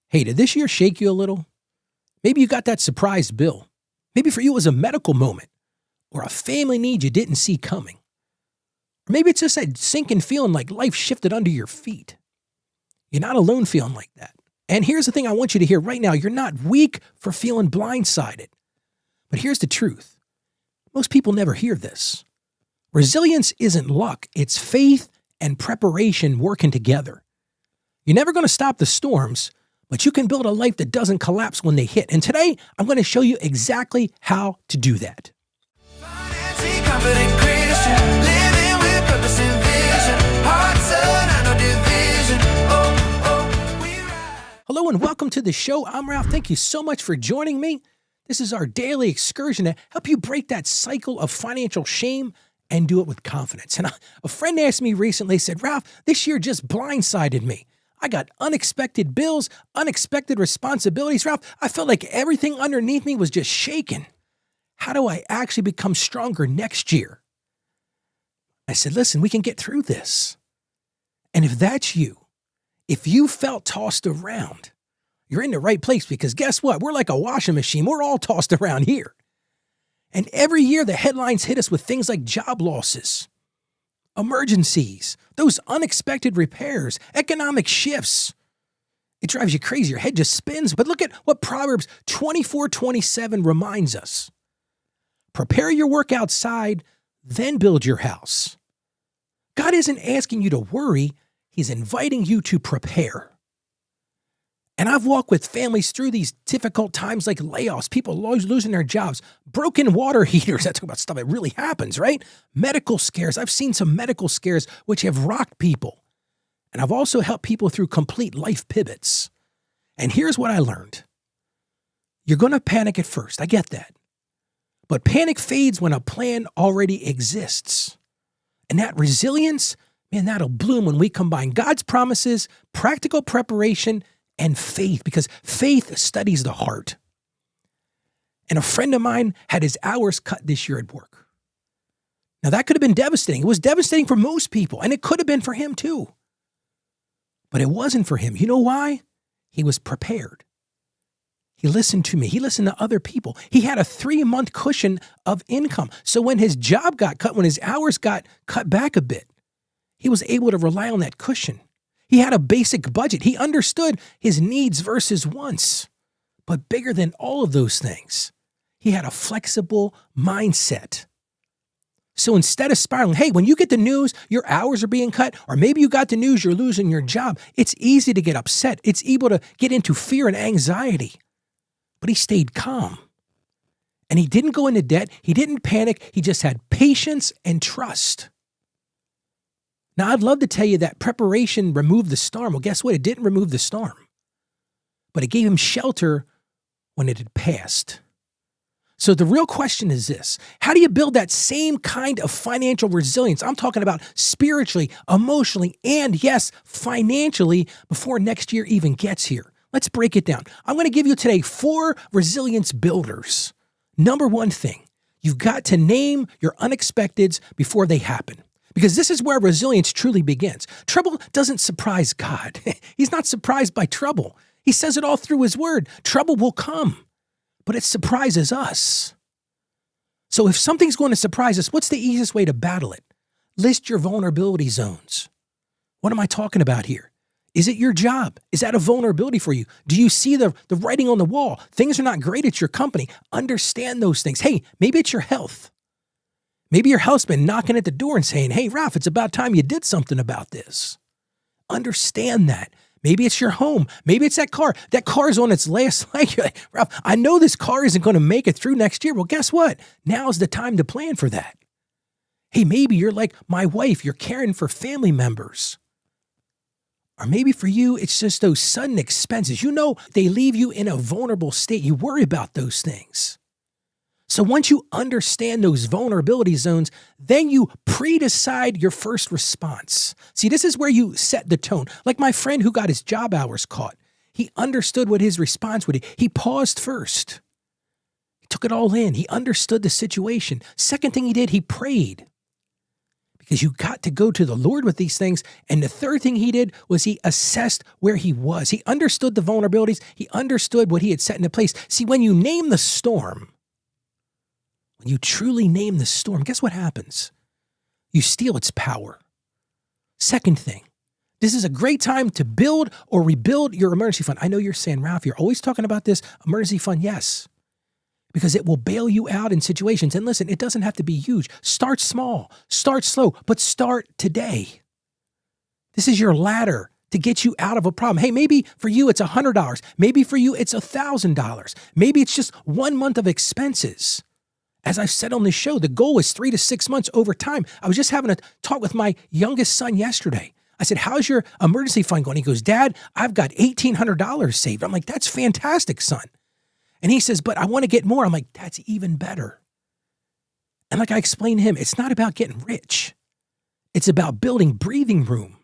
Hey, did this year shake you a little? Maybe you got that surprise bill. Maybe for you it was a medical moment or a family need you didn't see coming. Or maybe it's just that sinking feeling like life shifted under your feet. You're not alone feeling like that. And here's the thing I want you to hear right now. You're not weak for feeling blindsided. But here's the truth. Most people never hear this. Resilience isn't luck. It's faith and preparation working together. You're never going to stop the storms, but you can build a life that doesn't collapse when they hit. And today, I'm going to show you exactly how to do that. Hello and welcome to the show. I'm Ralph. Thank you so much for joining me. This is our daily excursion to help you break that cycle of financial shame and do it with confidence. And a friend asked me recently, said, Ralph, this year just blindsided me. I got unexpected bills, unexpected responsibilities. Ralph, I felt like everything underneath me was just shaking. How do I actually become stronger next year? I said, listen, we can get through this. And if that's you, if you felt tossed around, you're in the right place because guess what? We're like a washing machine. We're all tossed around here. And every year the headlines hit us with things like job losses, emergencies, those unexpected repairs, economic shifts. It drives you crazy. Your head just spins. But look at what Proverbs 24:27 reminds us. Prepare your work outside, then build your house. God isn't asking you to worry. He's inviting you to prepare. And I've walked with families through these difficult times like layoffs, people losing their jobs, broken water heaters. I talk about stuff that really happens, right? Medical scares. I've seen some medical scares which have rocked people. And I've also helped people through complete life pivots. And here's what I learned. You're going to panic at first. I get that. But panic fades when a plan already exists. And that resilience, man, that'll bloom when we combine God's promises, practical preparation, and faith, because faith studies the heart. And a friend of mine had his hours cut this year at work. Now, that could have been devastating. It was devastating for most people, and it could have been for him too. But it wasn't for him. You know why? He was prepared. He listened to me. He listened to other people. He had a 3-month cushion of income. So when his job got cut, when his hours got cut back a bit, he was able to rely on that cushion. He had a basic budget. He understood his needs versus wants. But bigger than all of those things, he had a flexible mindset. So instead of spiraling, hey, when you get the news, your hours are being cut, or maybe you got the news, you're losing your job, it's easy to get upset. It's able to get into fear and anxiety. But he stayed calm. And he didn't go into debt. He didn't panic. He just had patience and trust. Now, I'd love to tell you that preparation removed the storm. Well, guess what? It didn't remove the storm, but it gave him shelter when it had passed. So the real question is this: how do you build that same kind of financial resilience? I'm talking about spiritually, emotionally, and yes, financially before next year even gets here. Let's break it down. I'm going to give you today 4 resilience builders. Number one thing, you've got to name your unexpecteds before they happen. Because this is where resilience truly begins. Trouble doesn't surprise God. He's not surprised by trouble. He says it all through his word. Trouble will come, but it surprises us. So if something's going to surprise us, what's the easiest way to battle it? List your vulnerability zones. What am I talking about here? Is it your job? Is that a vulnerability for you? Do you see the writing on the wall? Things are not great at your company. Understand those things. Hey, maybe it's your health. Maybe your health's been knocking at the door and saying, hey, Ralph, it's about time you did something about this. Understand that. Maybe it's your home. Maybe it's that car. That car is on its last leg. You're like, Ralph, I know this car isn't going to make it through next year. Well, guess what? Now's the time to plan for that. Hey, maybe you're like my wife. You're caring for family members. Or maybe for you, it's just those sudden expenses. You know, they leave you in a vulnerable state. You worry about those things. So once you understand those vulnerability zones, then you pre-decide your first response. See, this is where you set the tone. Like my friend who got his job hours caught. He understood what his response would be. He paused first. He took it all in. He understood the situation. Second thing he did, he prayed. because you got to go to the Lord with these things. And the third thing he did was he assessed where he was. He understood the vulnerabilities. He understood what he had set into place. See, when you name the storm, when you truly name the storm, guess what happens? You steal its power. Second thing, this is a great time to build or rebuild your emergency fund. I know you're saying, Ralph, you're always talking about this emergency fund. Yes, because it will bail you out in situations. And listen, it doesn't have to be huge. Start small, start slow, but start today. This is your ladder to get you out of a problem. Hey, maybe for you it's $100. Maybe for you it's $1,000. Maybe it's just 1 month of expenses. As I've said on this show, the goal is 3 to 6 months over time. I was just having a talk with my youngest son yesterday. I said, how's your emergency fund going? He goes, Dad, I've got $1,800 saved. I'm like, that's fantastic, son. And he says, but I want to get more. I'm like, that's even better. And like I explained to him, it's not about getting rich. It's about building breathing room.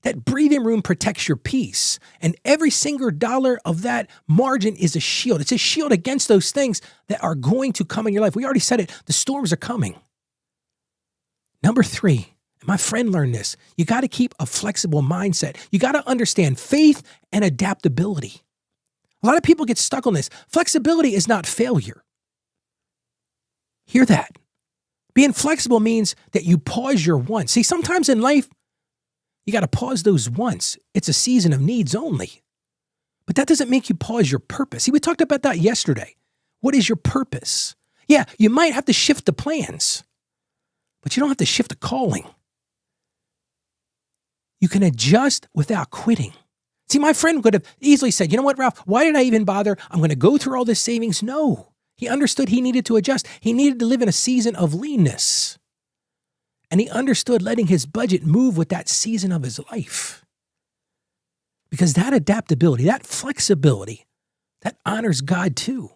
That breathing room protects your peace. And every single dollar of that margin is a shield. It's a shield against those things that are going to come in your life. We already said it. The storms are coming. Number 3, and my friend learned this. You got to keep a flexible mindset. You got to understand faith and adaptability. A lot of people get stuck on this. Flexibility is not failure. Hear that. Being flexible means that you pause your wants. See, sometimes in life, you got to pause those wants. It's a season of needs only. But that doesn't make you pause your purpose. See, we talked about that yesterday. What is your purpose? Yeah, you might have to shift the plans, but you don't have to shift the calling. You can adjust without quitting. See, my friend could have easily said, you know what, Ralph, why did I even bother? I'm going to go through all this savings. No, he understood he needed to adjust. He needed to live in a season of leanness. And he understood letting his budget move with that season of his life. Because that adaptability, that flexibility, that honors God too.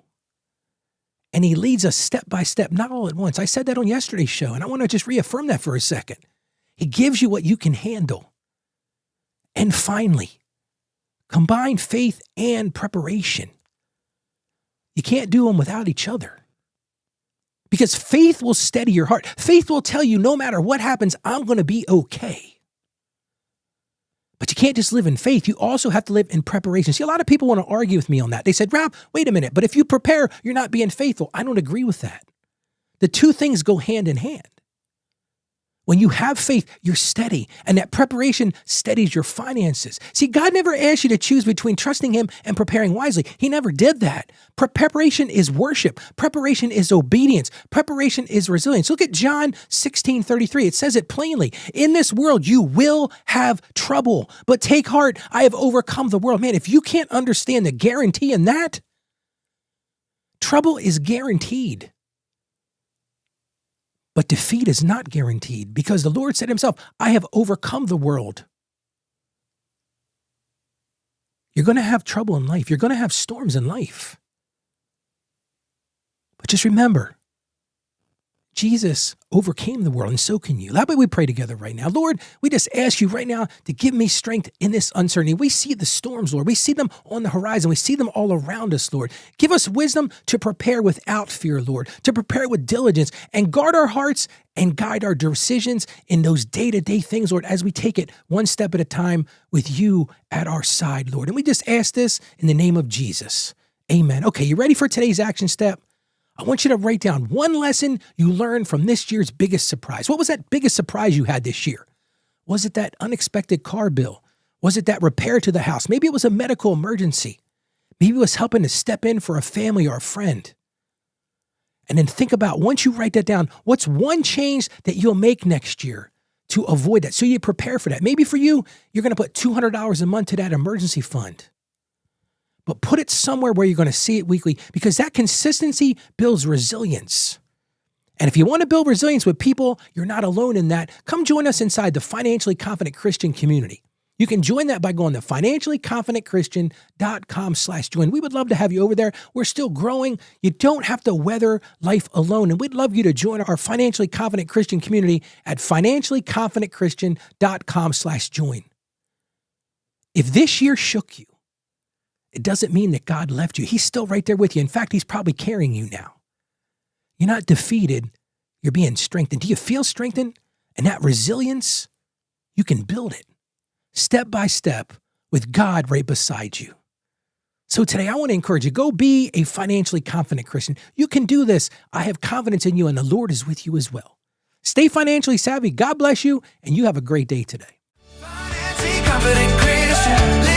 And he leads us step by step, not all at once. I said that on yesterday's show, and I want to just reaffirm that for a second. He gives you what you can handle. And finally, combine faith and preparation. You can't do them without each other. Because faith will steady your heart. Faith will tell you no matter what happens, I'm going to be okay. But you can't just live in faith. You also have to live in preparation. See, a lot of people want to argue with me on that. They said, Ralph, wait a minute, but if you prepare, you're not being faithful. I don't agree with that. The two things go hand in hand. When you have faith, you're steady, and that preparation steadies your finances. See, God never asked you to choose between trusting him and preparing wisely. He never did that. Preparation is worship. Preparation is obedience. Preparation is resilience. Look at John 16:33. It says it plainly. In this world, you will have trouble, but take heart. I have overcome the world. Man, if you can't understand the guarantee in that, trouble is guaranteed. But defeat is not guaranteed because the Lord said himself, I have overcome the world. You're going to have trouble in life. You're going to have storms in life. But just remember, Jesus overcame the world, and so can you. How about we pray together right now? Lord, we just ask you right now to give me strength in this uncertainty. We see the storms, Lord. We see them on the horizon. We see them all around us, Lord. Give us wisdom to prepare without fear, Lord, to prepare with diligence, and guard our hearts and guide our decisions in those day-to-day things, Lord, as we take it one step at a time with you at our side, Lord. And we just ask this in the name of Jesus. Amen. Okay, you ready for today's action step? I want you to write down one lesson you learned from this year's biggest surprise. What was that biggest surprise you had this year? Was it that unexpected car bill? Was it that repair to the house? Maybe it was a medical emergency. Maybe it was helping to step in for a family or a friend. And then think about, once you write that down, what's one change that you'll make next year to avoid that? So you prepare for that. Maybe for you, you're going to put $200 a month to that emergency fund. But put it somewhere where you're going to see it weekly, because that consistency builds resilience. And if you want to build resilience with people, you're not alone in that. Come join us inside the Financially Confident Christian community. You can join that by going to financiallyconfidentchristian.com/join. We would love to have you over there. We're still growing. You don't have to weather life alone. And we'd love you to join our Financially Confident Christian community at financiallyconfidentchristian.com/join. If this year shook you, it doesn't mean that God left you. He's still right there with you. In fact, he's probably carrying you now. You're not defeated. You're being strengthened. Do you feel strengthened? And that resilience, you can build it step by step with God right beside you. So today I want to encourage you, go be a financially confident Christian. You can do this. I have confidence in you, and the Lord is with you as well. Stay financially savvy. God bless you, and you have a great day today. Financially confident Christian.